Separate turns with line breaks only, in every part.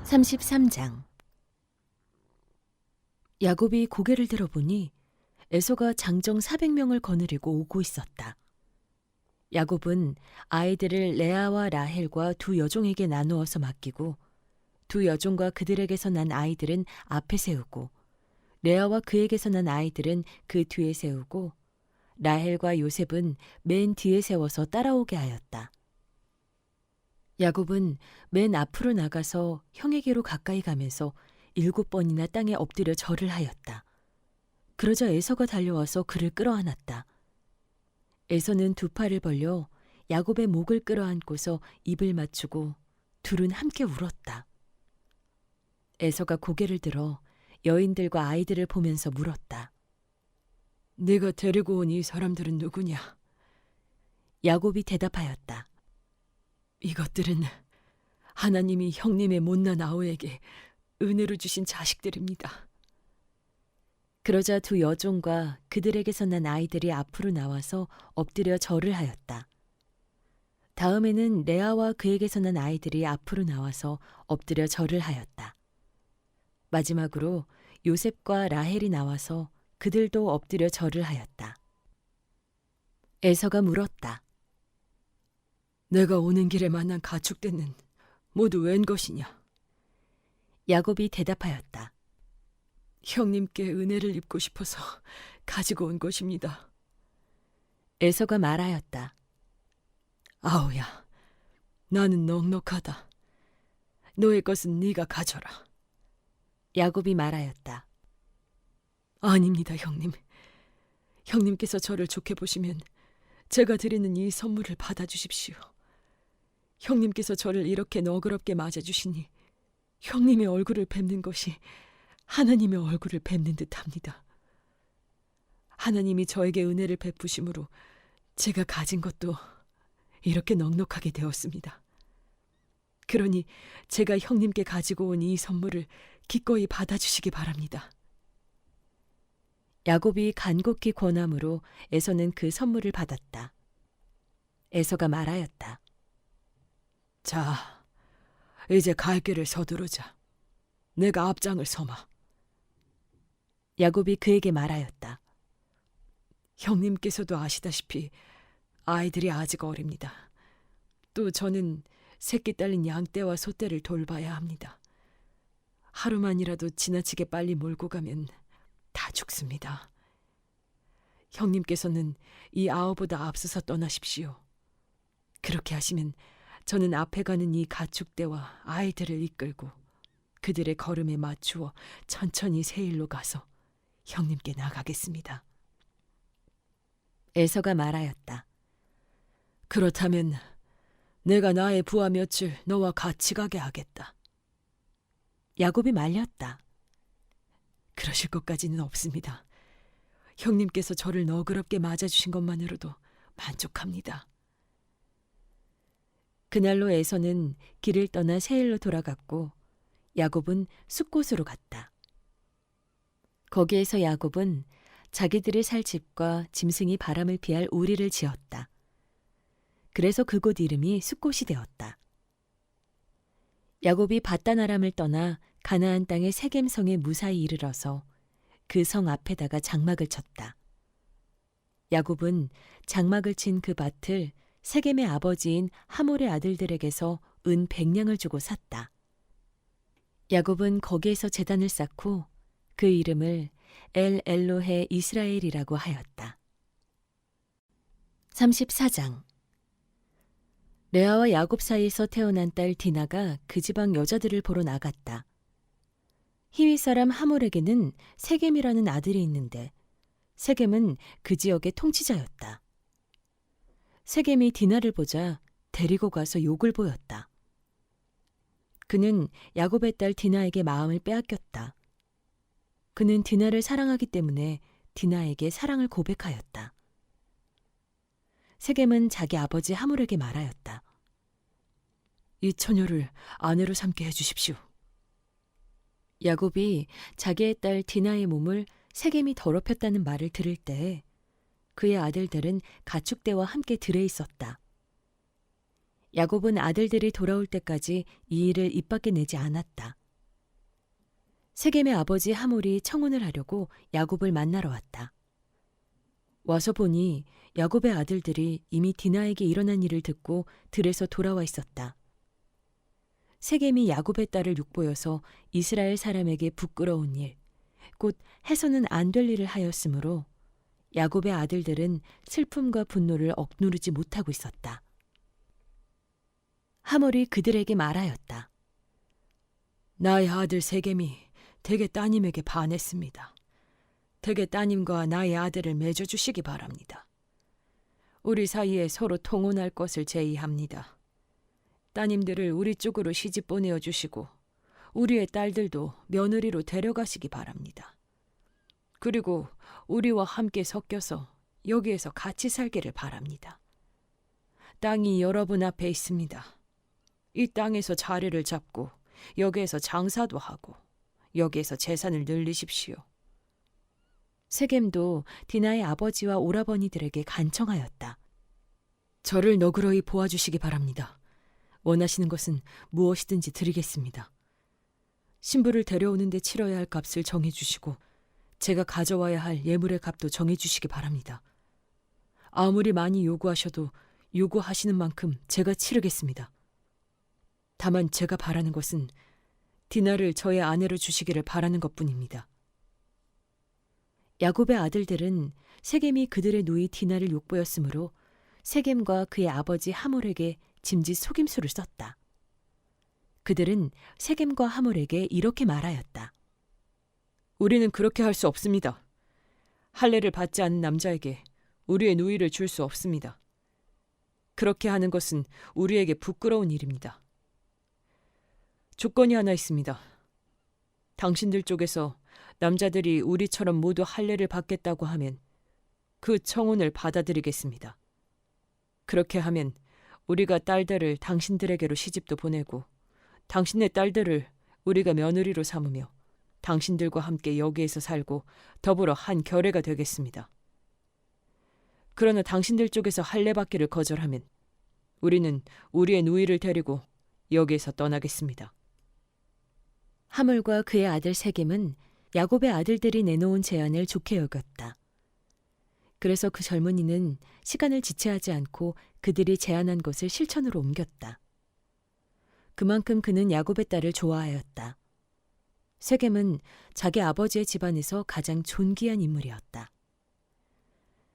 33장. 야곱이 고개를 들어보니 에서가 장정 400명을 거느리고 오고 있었다. 야곱은 아이들을 레아와 라헬과 두 여종에게 나누어서 맡기고 두 여종과 그들에게서 난 아이들은 앞에 세우고 레아와 그에게서 난 아이들은 그 뒤에 세우고 라헬과 요셉은 맨 뒤에 세워서 따라오게 하였다. 야곱은 맨 앞으로 나가서 형에게로 가까이 가면서 7번이나 땅에 엎드려 절을 하였다. 그러자 에서가 달려와서 그를 끌어안았다. 에서는 두 팔을 벌려 야곱의 목을 끌어안고서 입을 맞추고 둘은 함께 울었다. 에서가 고개를 들어 여인들과 아이들을 보면서 물었다. 네가 데리고 온 이 사람들은 누구냐? 야곱이 대답하였다. 이것들은 하나님이 형님의 못난 아우에게 은혜로 주신 자식들입니다. 그러자 두 여종과 그들에게서 난 아이들이 앞으로 나와서 엎드려 절을 하였다. 다음에는 레아와 그에게서 난 아이들이 앞으로 나와서 엎드려 절을 하였다. 마지막으로 요셉과 라헬이 나와서 그들도 엎드려 절을 하였다. 에서가 물었다. 내가 오는 길에 만난 가축대는 모두 웬 것이냐? 야곱이 대답하였다. 형님께 은혜를 입고 싶어서 가지고 온 것입니다. 에서가 말하였다. 아우야, 나는 넉넉하다. 너의 것은 네가 가져라. 야곱이 말하였다. 아닙니다, 형님. 형님께서 저를 좋게 보시면 제가 드리는 이 선물을 받아주십시오. 형님께서 저를 이렇게 너그럽게 맞아주시니 형님의 얼굴을 뵙는 것이 하나님의 얼굴을 뵙는 듯합니다. 하나님이 저에게 은혜를 베푸심으로 제가 가진 것도 이렇게 넉넉하게 되었습니다. 그러니 제가 형님께 가지고 온 이 선물을 기꺼이 받아주시기 바랍니다. 야곱이 간곡히 권함으로 에서는 그 선물을 받았다. 에서가 말하였다. 자, 이제 갈 길을 서두르자. 내가 앞장을 서마. 야곱이 그에게 말하였다. 형님께서도 아시다시피 아이들이 아직 어립니다. 또 저는 새끼 딸린 양떼와 소떼를 돌봐야 합니다. 하루만이라도 지나치게 빨리 몰고 가면 다 죽습니다. 형님께서는 이 아우보다 앞서서 떠나십시오. 그렇게 하시면 저는 앞에 가는 이 가축대와 아이들을 이끌고 그들의 걸음에 맞추어 천천히 세일로 가서 형님께 나가겠습니다. 에서가 말하였다. 그렇다면 내가 나의 부하 며칠 너와 같이 가게 하겠다. 야곱이 말렸다. 그러실 것까지는 없습니다. 형님께서 저를 너그럽게 맞아주신 것만으로도 만족합니다. 그날로 에서는 길을 떠나 세일로 돌아갔고 야곱은 숫곳으로 갔다. 거기에서 야곱은 자기들이 살 집과 짐승이 바람을 피할 우리를 지었다. 그래서 그곳 이름이 숫곳이 되었다. 야곱이 밧단 아람을 떠나 가나안 땅의 세겜성에 무사히 이르러서 그 성 앞에다가 장막을 쳤다. 야곱은 장막을 친 그 밭을 세겜의 아버지인 하몰의 아들들에게서 은 100냥을 주고 샀다. 야곱은 거기에서 제단을 쌓고 그 이름을 엘 엘로헤 이스라엘이라고 하였다. 34장. 레아와 야곱 사이에서 태어난 딸 디나가 그 지방 여자들을 보러 나갔다. 히위 사람 하몰에게는 세겜이라는 아들이 있는데 세겜은 그 지역의 통치자였다. 세겜이 디나를 보자 데리고 가서 욕을 보였다. 그는 야곱의 딸 디나에게 마음을 빼앗겼다. 그는 디나를 사랑하기 때문에 디나에게 사랑을 고백하였다. 세겜은 자기 아버지 하몰에게 말하였다. 이 처녀를 아내로 삼게 해주십시오. 야곱이 자기의 딸 디나의 몸을 세겜이 더럽혔다는 말을 들을 때에 그의 아들들은 가축대와 함께 들에 있었다. 야곱은 아들들이 돌아올 때까지 이 일을 입 밖에 내지 않았다. 세겜의 아버지 하몰이 청혼을 하려고 야곱을 만나러 왔다. 와서 보니 야곱의 아들들이 이미 디나에게 일어난 일을 듣고 들에서 돌아와 있었다. 세겜이 야곱의 딸을 육보여서 이스라엘 사람에게 부끄러운 일, 곧 해서는 안 될 일을 하였으므로 야곱의 아들들은 슬픔과 분노를 억누르지 못하고 있었다. 하몰이 그들에게 말하였다. 나의 아들 세겜이 대개 따님에게 반했습니다. 대개 따님과 나의 아들을 맺어주시기 바랍니다. 우리 사이에 서로 통혼할 것을 제의합니다. 따님들을 우리 쪽으로 시집 보내어 주시고 우리의 딸들도 며느리로 데려가시기 바랍니다. 그리고 우리와 함께 섞여서 여기에서 같이 살기를 바랍니다. 땅이 여러분 앞에 있습니다. 이 땅에서 자리를 잡고 여기에서 장사도 하고 여기에서 재산을 늘리십시오. 세겜도 디나의 아버지와 오라버니들에게 간청하였다. 저를 너그러이 보아주시기 바랍니다. 원하시는 것은 무엇이든지 드리겠습니다. 신부를 데려오는 데 치러야 할 값을 정해주시고 제가 가져와야 할 예물의 값도 정해주시기 바랍니다. 아무리 많이 요구하셔도 요구하시는 만큼 제가 치르겠습니다. 다만 제가 바라는 것은 디나를 저의 아내로 주시기를 바라는 것뿐입니다. 야곱의 아들들은 세겜이 그들의 누이 디나를 욕보였으므로 세겜과 그의 아버지 하몰에게 짐짓 속임수를 썼다. 그들은 세겜과 하몰에게 이렇게 말하였다. 우리는 그렇게 할 수 없습니다. 할례를 받지 않은 남자에게 우리의 누이를 줄 수 없습니다. 그렇게 하는 것은 우리에게 부끄러운 일입니다. 조건이 하나 있습니다. 당신들 쪽에서 남자들이 우리처럼 모두 할례를 받겠다고 하면 그 청혼을 받아들이겠습니다. 그렇게 하면 우리가 딸들을 당신들에게로 시집도 보내고 당신의 딸들을 우리가 며느리로 삼으며 당신들과 함께 여기에서 살고 더불어 한 결애가 되겠습니다. 그러나 당신들 쪽에서 할례 받기를 거절하면 우리는 우리의 누이를 데리고 여기에서 떠나겠습니다. 하몰과 그의 아들 세겜은 야곱의 아들들이 내놓은 제안을 좋게 여겼다. 그래서 그 젊은이는 시간을 지체하지 않고 그들이 제안한 것을 실천으로 옮겼다. 그만큼 그는 야곱의 딸을 좋아하였다. 세겜은 자기 아버지의 집안에서 가장 존귀한 인물이었다.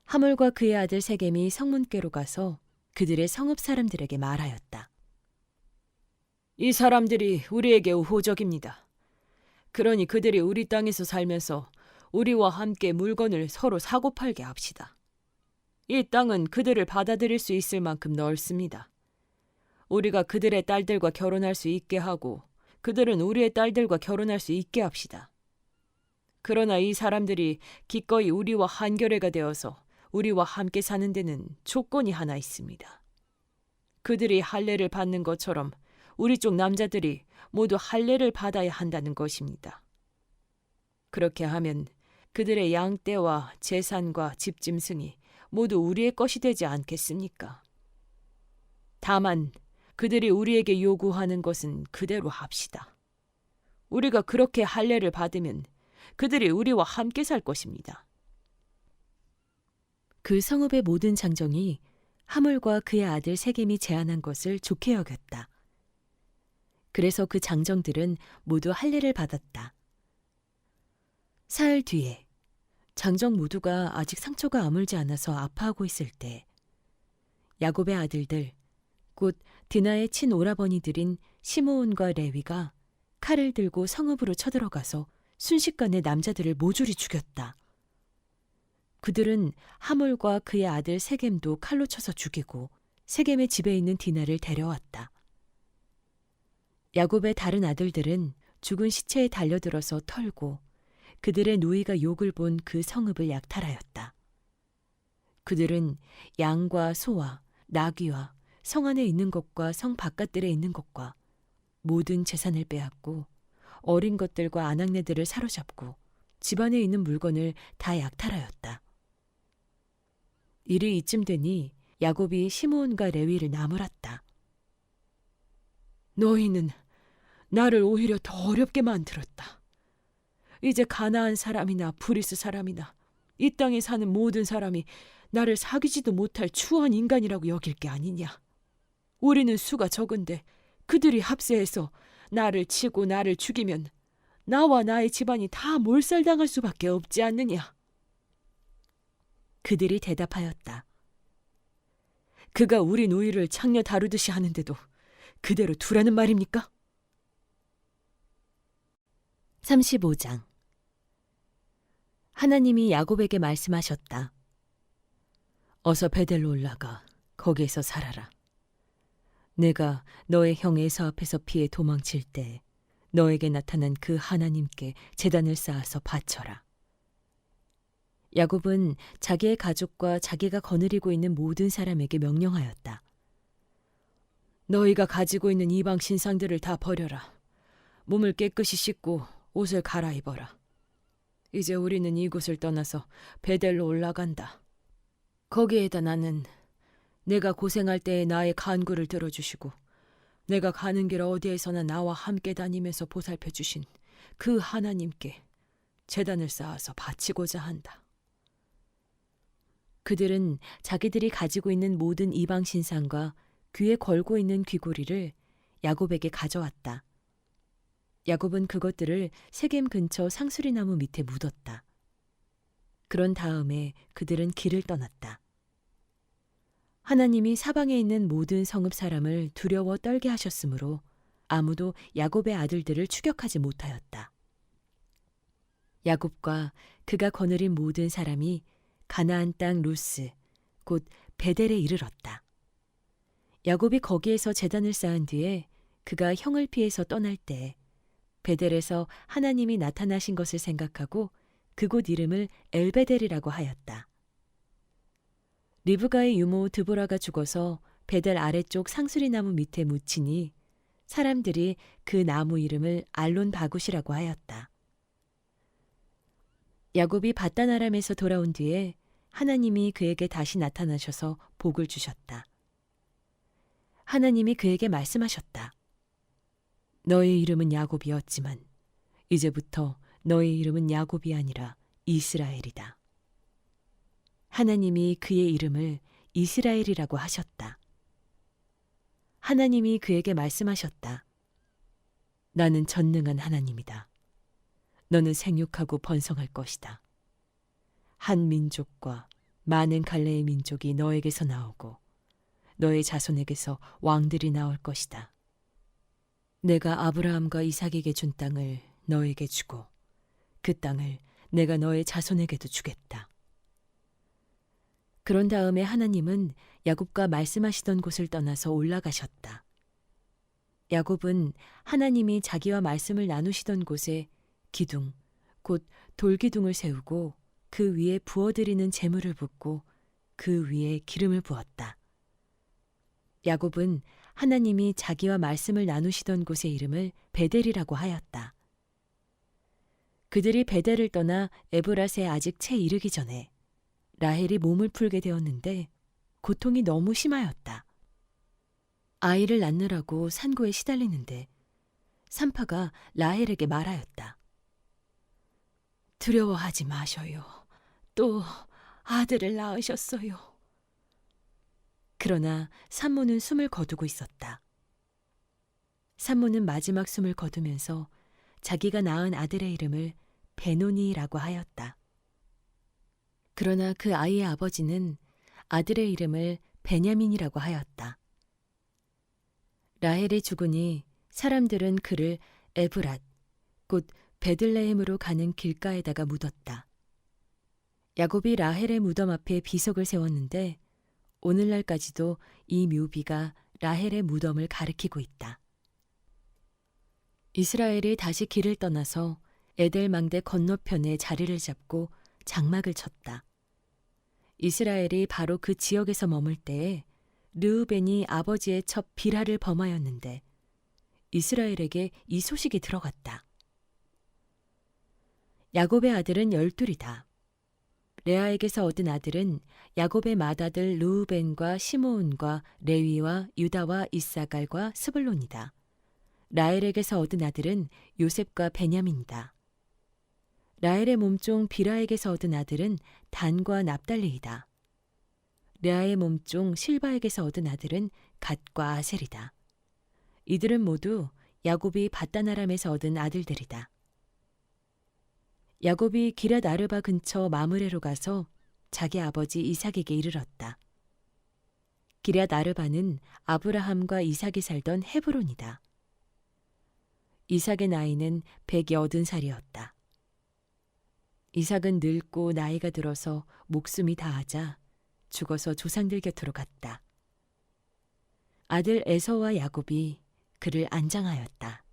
하몰과 그의 아들 세겜이 성문께로 가서 그들의 성읍 사람들에게 말하였다. 이 사람들이 우리에게 우호적입니다. 그러니 그들이 우리 땅에서 살면서 우리와 함께 물건을 서로 사고팔게 합시다. 이 땅은 그들을 받아들일 수 있을 만큼 넓습니다. 우리가 그들의 딸들과 결혼할 수 있게 하고 그들은 우리의 딸들과 결혼할 수 있게 합시다. 그러나 이 사람들이 기꺼이 우리와 한결애가 되어서 우리와 함께 사는 데는 조건이 하나 있습니다. 그들이 할례를 받는 것처럼 우리 쪽 남자들이 모두 할례를 받아야 한다는 것입니다. 그렇게 하면 그들의 양떼와 재산과 집짐승이 모두 우리의 것이 되지 않겠습니까? 다만 그들이 우리에게 요구하는 것은 그대로 합시다. 우리가 그렇게 할례를 받으면 그들이 우리와 함께 살 것입니다. 그 성읍의 모든 장정이 하몰과 그의 아들 세겜이 제안한 것을 좋게 여겼다. 그래서 그 장정들은 모두 할례를 받았다. 사흘 뒤에 장정 모두가 아직 상처가 아물지 않아서 아파하고 있을 때 야곱의 아들들, 곧 디나의 친오라버니들인 시므온과 레위가 칼을 들고 성읍으로 쳐들어가서 순식간에 남자들을 모조리 죽였다. 그들은 하몰과 그의 아들 세겜도 칼로 쳐서 죽이고 세겜의 집에 있는 디나를 데려왔다. 야곱의 다른 아들들은 죽은 시체에 달려들어서 털고 그들의 누이가 욕을 본 그 성읍을 약탈하였다. 그들은 양과 소와 나귀와 성 안에 있는 것과 성 바깥들에 있는 것과 모든 재산을 빼앗고 어린 것들과 아낙네들을 사로잡고 집안에 있는 물건을 다 약탈하였다. 일이 이쯤 되니 야곱이 시므온과 레위를 나무랐다. 너희는 나를 오히려 더 어렵게 만들었다. 이제 가나안 사람이나 브리스 사람이나 이 땅에 사는 모든 사람이 나를 사귀지도 못할 추한 인간이라고 여길 게 아니냐. 우리는 수가 적은데 그들이 합세해서 나를 치고 나를 죽이면 나와 나의 집안이 다 몰살당할 수밖에 없지 않느냐. 그들이 대답하였다. 그가 우리 노이를 창녀 다루듯이 하는데도 그대로 두라는 말입니까? 35장. 하나님이 야곱에게 말씀하셨다. 어서 베델로 올라가 거기에서 살아라. 내가 너의 형 에서 앞에서 피해 도망칠 때 너에게 나타난 그 하나님께 제단을 쌓아서 바쳐라. 야곱은 자기의 가족과 자기가 거느리고 있는 모든 사람에게 명령하였다. 너희가 가지고 있는 이방 신상들을 다 버려라. 몸을 깨끗이 씻고 옷을 갈아입어라. 이제 우리는 이곳을 떠나서 베델로 올라간다. 거기에다 나는 내가 고생할 때에 나의 간구를 들어주시고 내가 가는 길 어디에서나 나와 함께 다니면서 보살펴 주신 그 하나님께 제단을 쌓아서 바치고자 한다. 그들은 자기들이 가지고 있는 모든 이방 신상과 귀에 걸고 있는 귀고리를 야곱에게 가져왔다. 야곱은 그것들을 세겜 근처 상수리나무 밑에 묻었다. 그런 다음에 그들은 길을 떠났다. 하나님이 사방에 있는 모든 성읍 사람을 두려워 떨게 하셨으므로 아무도 야곱의 아들들을 추격하지 못하였다. 야곱과 그가 거느린 모든 사람이 가나안 땅 루스, 곧 베델에 이르렀다. 야곱이 거기에서 제단을 쌓은 뒤에 그가 형을 피해서 떠날 때 베델에서 하나님이 나타나신 것을 생각하고 그곳 이름을 엘베델이라고 하였다. 리브가의 유모 드보라가 죽어서 베델 아래쪽 상수리나무 밑에 묻히니 사람들이 그 나무 이름을 알론 바굿이라고 하였다. 야곱이 바단 아람에서 돌아온 뒤에 하나님이 그에게 다시 나타나셔서 복을 주셨다. 하나님이 그에게 말씀하셨다. 너의 이름은 야곱이었지만 이제부터 너의 이름은 야곱이 아니라 이스라엘이다. 하나님이 그의 이름을 이스라엘이라고 하셨다. 하나님이 그에게 말씀하셨다. 나는 전능한 하나님이다. 너는 생육하고 번성할 것이다. 한 민족과 많은 갈래의 민족이 너에게서 나오고 너의 자손에게서 왕들이 나올 것이다. 내가 아브라함과 이삭에게 준 땅을 너에게 주고 그 땅을 내가 너의 자손에게도 주겠다. 그런 다음에 하나님은 야곱과 말씀하시던 곳을 떠나서 올라가셨다. 야곱은 하나님이 자기와 말씀을 나누시던 곳에 기둥, 곧 돌기둥을 세우고 그 위에 부어드리는 제물을 붓고 그 위에 기름을 부었다. 야곱은 하나님이 자기와 말씀을 나누시던 곳의 이름을 베델이라고 하였다. 그들이 베델을 떠나 에브랏에 아직 채 이르기 전에 라헬이 몸을 풀게 되었는데 고통이 너무 심하였다. 아이를 낳느라고 산고에 시달리는데 산파가 라헬에게 말하였다. 두려워하지 마셔요. 또 아들을 낳으셨어요. 그러나 산모는 숨을 거두고 있었다. 산모는 마지막 숨을 거두면서 자기가 낳은 아들의 이름을 베노니라고 하였다. 그러나 그 아이의 아버지는 아들의 이름을 베냐민이라고 하였다. 라헬이 죽으니 사람들은 그를 에브랏, 곧 베들레헴으로 가는 길가에다가 묻었다. 야곱이 라헬의 무덤 앞에 비석을 세웠는데 오늘날까지도 이 묘비가 라헬의 무덤을 가리키고 있다. 이스라엘이 다시 길을 떠나서 에델 망대 건너편에 자리를 잡고 장막을 쳤다. 이스라엘이 바로 그 지역에서 머물 때에 르우벤이 아버지의 첩 빌하를 범하였는데 이스라엘에게 이 소식이 들어갔다. 야곱의 아들은 12이다. 레아에게서 얻은 아들은 야곱의 맏아들 르우벤과 시므온과 레위와 유다와 이사갈과 스불론이다. 라헬에게서 얻은 아들은 요셉과 베냐민이다. 라헬의 몸종 비라에게서 얻은 아들은 단과 납달리이다. 르아의 몸종 실바에게서 얻은 아들은 갓과 아셀이다. 이들은 모두 야곱이 밧다나람에서 얻은 아들들이다. 야곱이 기럇 아르바 근처 마므레로 가서 자기 아버지 이삭에게 이르렀다. 기럇 아르바는 아브라함과 이삭이 살던 헤브론이다. 이삭의 나이는 180살이었다. 이삭은 늙고 나이가 들어서 목숨이 다하자 죽어서 조상들 곁으로 갔다. 아들 에서와 야곱이 그를 안장하였다.